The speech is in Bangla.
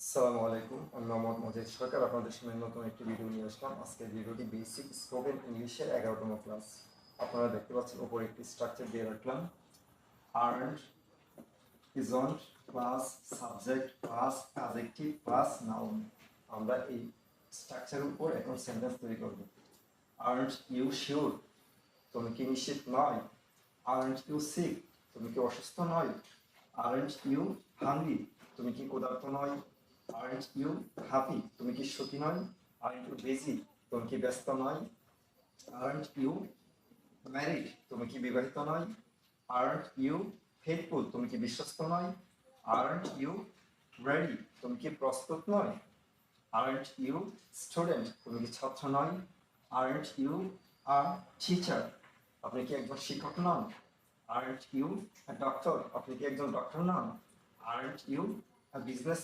আসসালামু আলাইকুম, আমি মোহাম্মদ মজিদ সরকার আপনাদের সামনে নতুন একটি ভিডিও নিয়ে আসলাম। আজকের ভিডিওটি বেসিক স্পোকেন ইংলিশের 11তম ক্লাস। আপনারা দেখতে পাচ্ছেন উপরে একটি স্ট্রাকচার দিয়ে রাখলাম। Earned, isn't plus subject plus adjective plus noun. আমরা এই স্ট্রাকচারের উপর এখন সেন্টেন্স তৈরি করব। আর্নড ইউ শিওর, তুমি কি নিশ্চিত নয়? আর্নড ইউ সিক, তুমি কি অসুস্থ নয়? আর্নড ইউ হাংরি, তুমি কি ক্ষুধার্ত নয়? আর্নড ইউ হ্যাপি, তুমি কি সুখী নয়? আর্নড ইউ বিজি, তুমি কি ব্যস্ত নয়? আর্নড ইউ ম্যারিড, তুমি কি বিবাহিত নয়? আর্নড ইউ ফেথফুল, তুমি কি বিশ্বস্ত নয়? আর্নড ইউ রেডি, তুমি কি প্রস্তুত নয়? আর্নড ইউ স্টুডেন্ট, তুমি কি ছাত্র নয়? আর্নড ইউ আ টিচার, আপনি কি একজন শিক্ষক নন? আর্নড ইউ ডক্টর, আপনি কি একজন ডক্টর নন? Earned you business